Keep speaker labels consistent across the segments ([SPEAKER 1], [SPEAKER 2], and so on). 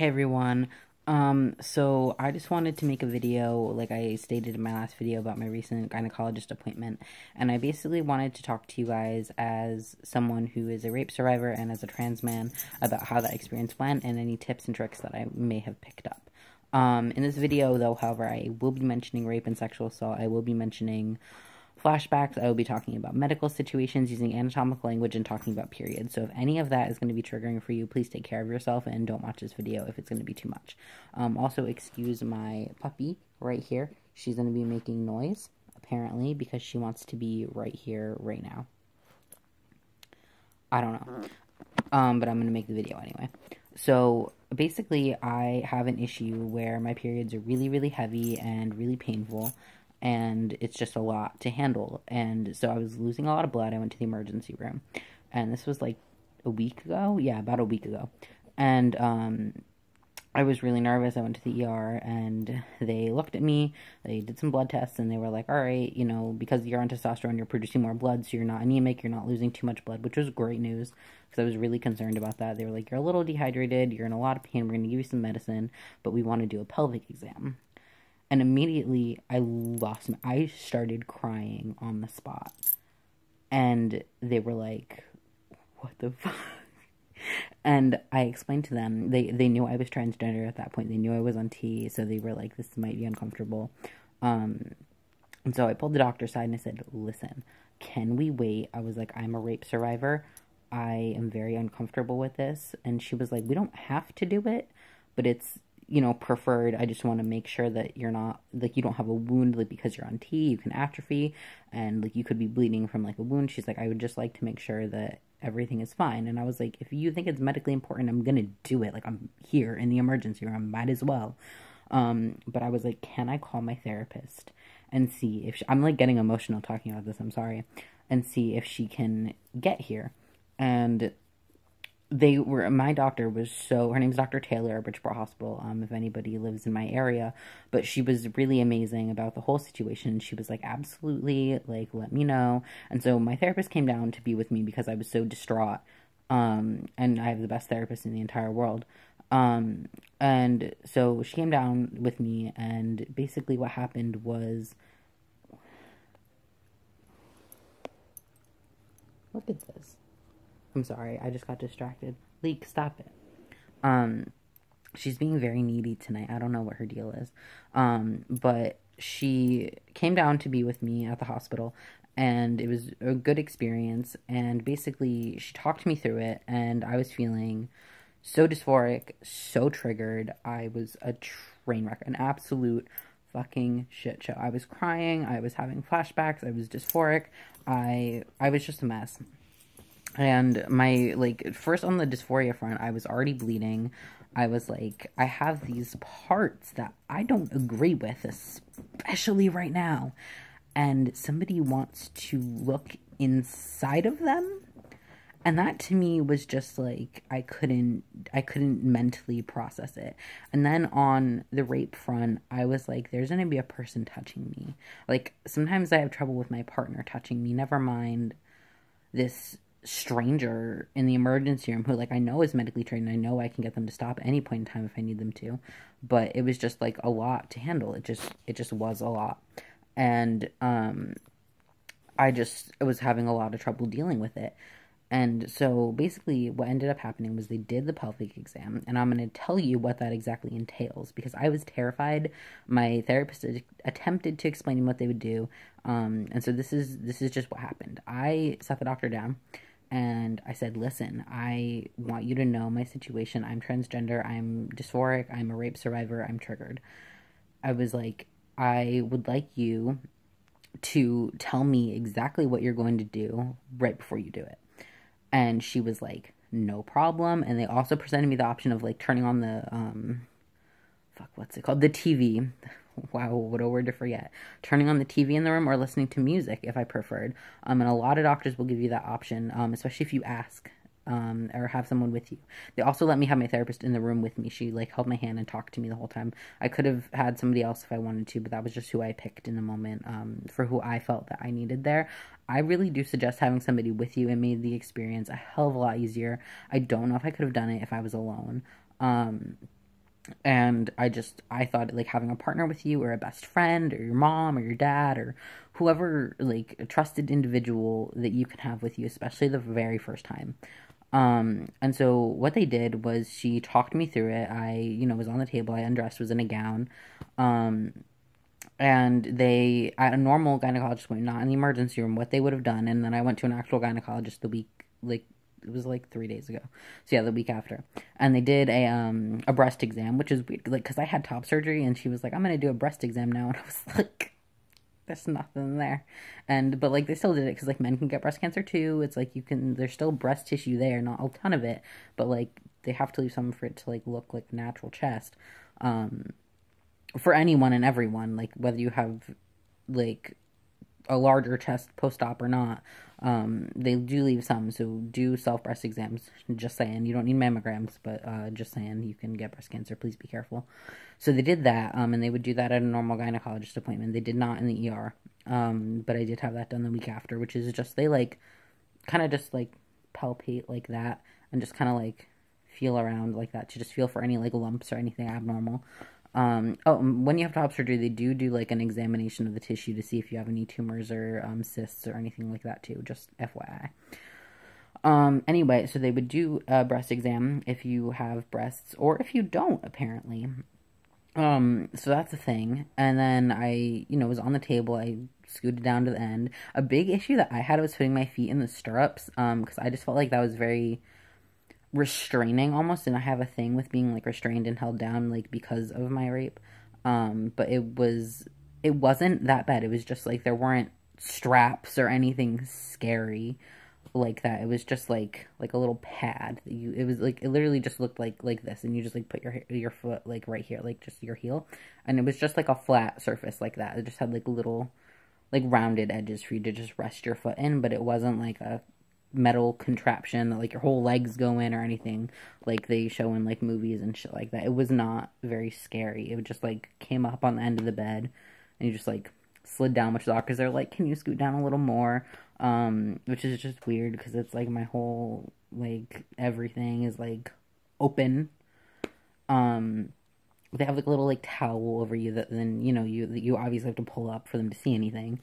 [SPEAKER 1] Hey everyone. So I just wanted to make a video, like I stated in my last video, about my recent gynecologist appointment, and I basically wanted to talk to you guys as someone who is a rape survivor and as a trans man about how that experience went and any tips and tricks that I may have picked up. In this video, though, however, I will be mentioning rape and sexual assault. I will be mentioning flashbacks. I will be talking about medical situations using anatomical language and talking about periods. So if any of that is going to be triggering for you, please take care of yourself and don't watch this video if it's going to be too much. Also, excuse my puppy right here. She's going to be making noise, apparently, because she wants to be right here right now. I don't know. But I'm going to make the video anyway. So basically, I have an issue where my periods are really, really heavy and really painful, and it's just a lot to handle. And so I was losing a lot of blood. I went to the emergency room, and this was like a week ago. Yeah, about a week ago. And I was really nervous. I went to the ER, and they looked at me. They did some blood tests, and they were like, all right, you know, because you're on testosterone, you're producing more blood, so you're not anemic, you're not losing too much blood, which was great news, because I was really concerned about that. They were like, you're a little dehydrated, you're in a lot of pain, we're going to give you some medicine, but we want to do a pelvic exam. And immediately, I started crying on the spot. And they were like, what the fuck? And I explained to them, they knew I was transgender at that point. They knew I was on T, so they were like, this might be uncomfortable. And so I pulled the doctor aside and I said, listen, can we wait? I was like, I'm a rape survivor. I am very uncomfortable with this. And she was like, we don't have to do it, but it's, you know, preferred. I just want to make sure that you're not, like, you don't have a wound, like, because you're on T, you can atrophy, and, like, you could be bleeding from, like, a wound. She's like, I would just like to make sure that everything is fine. And I was like, if you think it's medically important, I'm gonna do it. Like, I'm here in the emergency room, I might as well. But I was like, can I call my therapist and see if I'm, like, getting emotional talking about this, I'm sorry, and see if she can get here. And my doctor was her name's Dr. Taylor at Bridgeport Hospital, if anybody lives in my area, but she was really amazing about the whole situation. She was like, absolutely, like, let me know. And so my therapist came down to be with me because I was so distraught, and I have the best therapist in the entire world. And so she came down with me, and basically what happened was, look at this. I'm sorry, I just got distracted. Leek, stop it. She's being very needy tonight. I don't know what her deal is. But she came down to be with me at the hospital, and it was a good experience. And basically, she talked me through it, and I was feeling so dysphoric, so triggered. I was a train wreck, an absolute fucking shit show. I was crying, I was having flashbacks, I was dysphoric, I was just a mess. And my, like, first on the dysphoria front, I was already bleeding. I was like, I have these parts that I don't agree with, especially right now. And somebody wants to look inside of them. And that to me was just like, I couldn't mentally process it. And then on the rape front, I was like, there's going to be a person touching me. Like, sometimes I have trouble with my partner touching me, never mind this stranger in the emergency room who, like, I know is medically trained, and I know I can get them to stop at any point in time if I need them to, but it was just like a lot to handle. It just was a lot. And I was having a lot of trouble dealing with it. And so basically what ended up happening was they did the pelvic exam, and I'm going to tell you what that exactly entails, because I was terrified. My therapist attempted to explain what they would do, and so this is just what happened. I sat the doctor down, and I said, listen, I want you to know my situation. I'm transgender, I'm dysphoric, I'm a rape survivor, I'm triggered. I was like, I would like you to tell me exactly what you're going to do right before you do it. And she was like, no problem. And they also presented me the option of, like, turning on the, what's it called? The TV. Wow, what a word to forget. Turning on the TV in the room or listening to music if I preferred. And a lot of doctors will give you that option, especially if you ask, or have someone with you. They also let me have my therapist in the room with me. She, like, held my hand and talked to me the whole time. I could have had somebody else if I wanted to, but that was just who I picked in the moment, for who I felt that I needed there. I really do suggest having somebody with you. It made the experience a hell of a lot easier. I don't know if I could have done it if I was alone. And I thought, like, having a partner with you, or a best friend, or your mom, or your dad, or whoever, like, a trusted individual that you can have with you, especially the very first time. And so what they did was she talked me through it. I, was on the table, I undressed, was in a gown. Um, and they, at a normal gynecologist appointment, not in the emergency room, what they would have done, and then I went to an actual gynecologist the week, like, it was like 3 days ago. So yeah, the week after. And they did a breast exam, which is weird, like, because I had top surgery, and she was like, I'm going to do a breast exam now. And I was like, there's nothing there. But like, they still did it, because like, men can get breast cancer too. It's like, there's still breast tissue there, not a ton of it, but like, they have to leave some for it to like look like natural chest. For anyone and everyone, like, whether you have like a larger chest post-op or not, they do leave some. So do self breast exams. Just saying, you don't need mammograms, but just saying, you can get breast cancer. Please be careful. So they did that, and they would do that at a normal gynecologist appointment. They did not in the ER, but I did have that done the week after, which is just, they like kind of just like palpate like that, and just kind of like feel around like that to just feel for any like lumps or anything abnormal. When you have top surgery, they do like an examination of the tissue to see if you have any tumors or cysts or anything like that too, just FYI. Anyway, so they would do a breast exam if you have breasts, or if you don't, apparently. So that's a thing. And then I, was on the table, I scooted down to the end. A big issue that I had was putting my feet in the stirrups, because I just felt like that was very restraining almost, and I have a thing with being like restrained and held down, like, because of my rape. But it wasn't that bad. It was just like, there weren't straps or anything scary like that. It was just like a little pad that it was like, it literally just looked like this, and you just like put your foot like right here, like just your heel, and it was just like a flat surface like that. It just had like little like rounded edges for you to just rest your foot in, but it wasn't like a metal contraption that like your whole legs go in or anything like they show in like movies and shit like that. It was not very scary. It just like came up on the end of the bed, and you just like slid down, which the doctors are like, can you scoot down a little more? Which is just weird, because it's like my whole like everything is like open. They have like a little like towel over you that then you obviously have to pull up for them to see anything.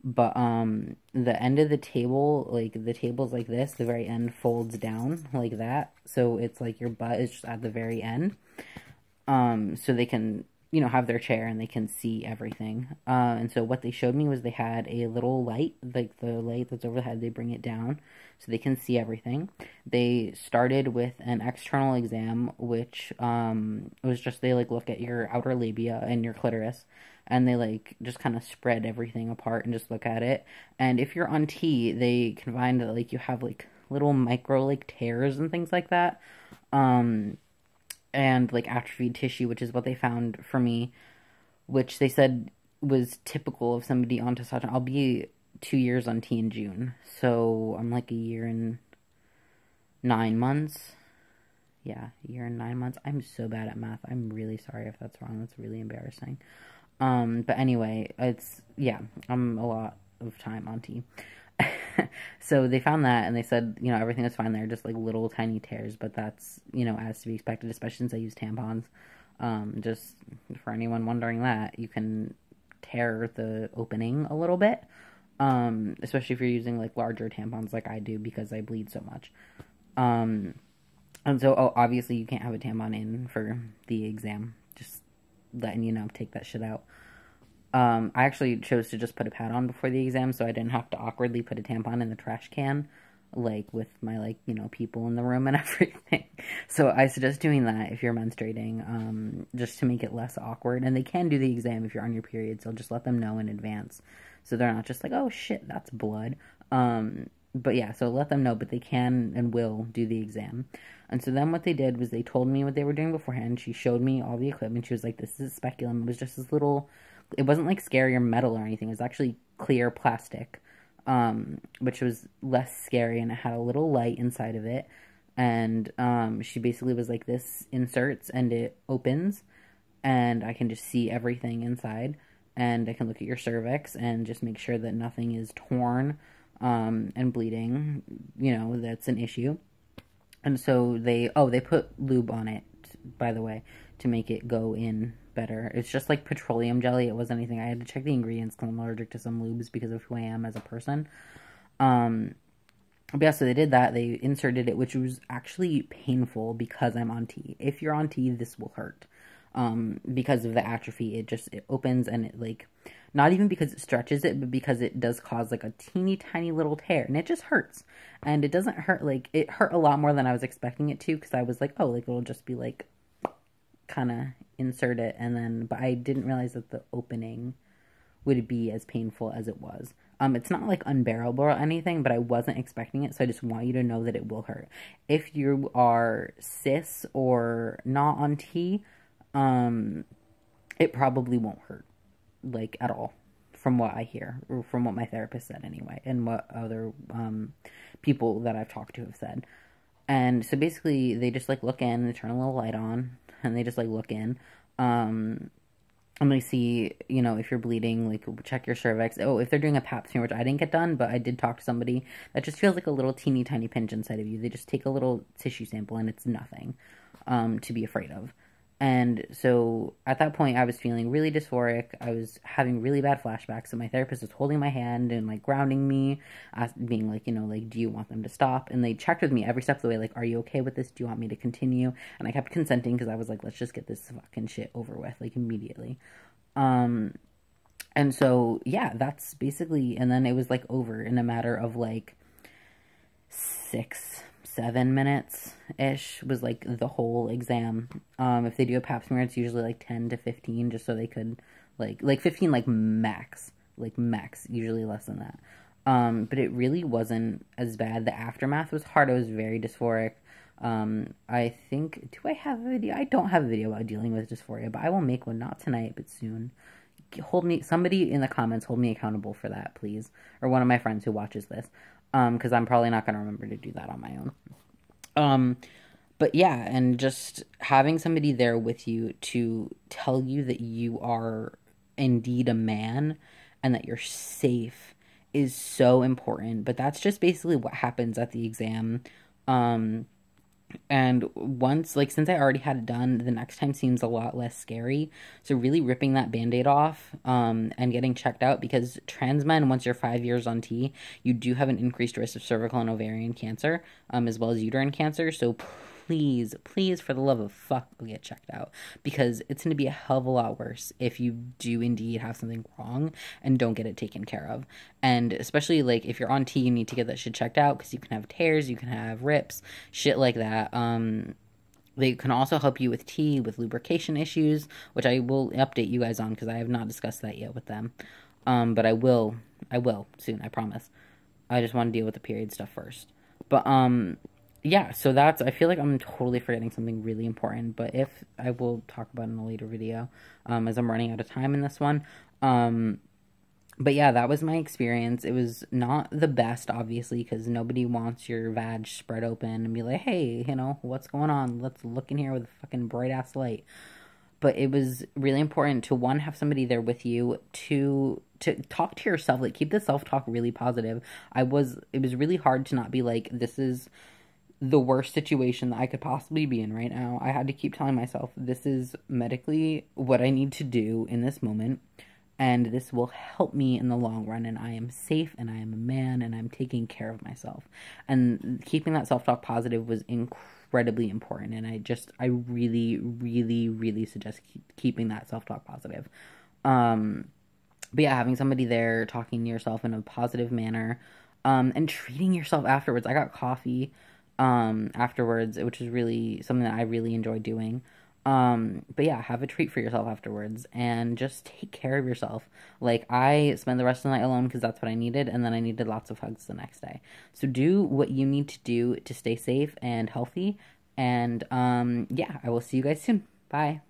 [SPEAKER 1] But the end of the table, like the table's like this, the very end folds down like that, so it's like your butt is just at the very end, so they can have their chair and they can see everything. And so what they showed me was they had a little light, like the light that's over the head, they bring it down so they can see everything. They started with an external exam, which was just, they like look at your outer labia and your clitoris, and they like just kind of spread everything apart and just look at it. And if you're on T, they can find that like you have like little micro like tears and things like that, and like atrophied tissue, which is what they found for me, which they said was typical of somebody on testosterone. I'll be 2 years on T in June, so I'm like a year and 9 months. Yeah, a year and 9 months. I'm so bad at math. I'm really sorry if that's wrong. That's really embarrassing. But anyway, I'm a lot of time on T. So they found that, and they said, everything was fine there, just like little tiny tears, but that's, as to be expected, especially since I use tampons. Just for anyone wondering that, you can tear the opening a little bit, especially if you're using like larger tampons like I do, because I bleed so much. And so, obviously you can't have a tampon in for the exam, just letting you know, take that shit out. I actually chose to just put a pad on before the exam, so I didn't have to awkwardly put a tampon in the trash can, like, with my, like, people in the room and everything. So I suggest doing that if you're menstruating, just to make it less awkward. And they can do the exam if you're on your period, so just let them know in advance, so they're not just like, oh shit, that's blood. But yeah, so let them know, but they can and will do the exam. And so then what they did was they told me what they were doing beforehand. She showed me all the equipment. She was like, this is speculum. It was just this little, it wasn't like scary or metal or anything. It was actually clear plastic, which was less scary, and it had a little light inside of it. And she basically was like, this inserts and it opens, and I can just see everything inside, and I can look at your cervix and just make sure that nothing is torn and bleeding. That's an issue. And so they put lube on it, by the way, to make it go in better. It's just like petroleum jelly. It wasn't anything. I had to check the ingredients because I'm allergic to some lubes because of who I am as a person. But yeah, so they did that. They inserted it, which was actually painful because I'm on T. If you're on T, this will hurt. Because of the atrophy, it opens and it like, not even because it stretches it, but because it does cause like a teeny tiny little tear, and it just hurts. And it doesn't hurt, like, it hurt a lot more than I was expecting it to, because I was like, oh, like, it'll just be like, kind of insert it, and then, but I didn't realize that the opening would be as painful as it was. It's not like unbearable or anything, but I wasn't expecting it, so I just want you to know that it will hurt. If you are cis or not on T, it probably won't hurt, like, at all, from what I hear, or from what my therapist said anyway, and what other, people that I've talked to have said. And so basically, they just, like, look in, they turn a little light on, and they just, like, look in, I'm going to see, you know, if you're bleeding, like, check your cervix. Oh, if they're doing a pap smear, which I didn't get done, but I did talk to somebody, that just feels like a little teeny tiny pinch inside of you. They just take a little tissue sample, and it's nothing, to be afraid of. And so at that point, I was feeling really dysphoric. I was having really bad flashbacks. So my therapist was holding my hand and, like, grounding me, being like, you know, like, do you want them to stop? And they checked with me every step of the way, like, are you okay with this? Do you want me to continue? And I kept consenting because I was like, let's just get this fucking shit over with, like, immediately. And so, yeah, that's basically, and then it was, like, over in a matter of, like, 6-7 minutes-ish was, like, the whole exam. If they do a pap smear, it's usually, like, 10 to 15, just so they could, like 15, like, max, usually less than that. But it really wasn't as bad. The aftermath was hard. I was very dysphoric. I think, do I have a video? I don't have a video about dealing with dysphoria, but I will make one, not tonight, but soon. Somebody in the comments, hold me accountable for that, please. Or one of my friends who watches this. Because I'm probably not going to remember to do that on my own. But yeah, and just having somebody there with you to tell you that you are indeed a man and that you're safe is so important. But that's just basically what happens at the exam. And once, like, since I already had it done, the next time seems a lot less scary. So really ripping that Band-Aid off, and getting checked out, because trans men, once you're 5 years on T, you do have an increased risk of cervical and ovarian cancer, as well as uterine cancer. So please, please, for the love of fuck, get checked out, because it's going to be a hell of a lot worse if you do indeed have something wrong and don't get it taken care of. And especially, like, if you're on T, you need to get that shit checked out, because you can have tears, you can have rips, shit like that. They can also help you with T, with lubrication issues, which I will update you guys on, because I have not discussed that yet with them. But I will soon, I promise. I just want to deal with the period stuff first. But, yeah, so I feel like I'm totally forgetting something really important, but if I will talk about it in a later video, as I'm running out of time in this one. But yeah, that was my experience. It was not the best, obviously, because nobody wants your vag spread open and be like, hey, you know, what's going on? Let's look in here with a fucking bright-ass light. But it was really important to, one, have somebody there with you, to talk to yourself, like, keep the self-talk really positive. It was really hard to not be like, this is the worst situation that I could possibly be in right now. I had to keep telling myself, this is medically what I need to do in this moment, and this will help me in the long run, and I am safe, and I am a man, and I'm taking care of myself. And keeping that self-talk positive was incredibly important, and I really, really, really suggest keeping that self-talk positive. But yeah, having somebody there, talking to yourself in a positive manner, and treating yourself afterwards. I got coffee afterwards, which is really something that I really enjoy doing. But yeah, have a treat for yourself afterwards, and just take care of yourself. Like, I spent the rest of the night alone because that's what I needed, and then I needed lots of hugs the next day. So do what you need to do to stay safe and healthy, and yeah, I will see you guys soon. Bye.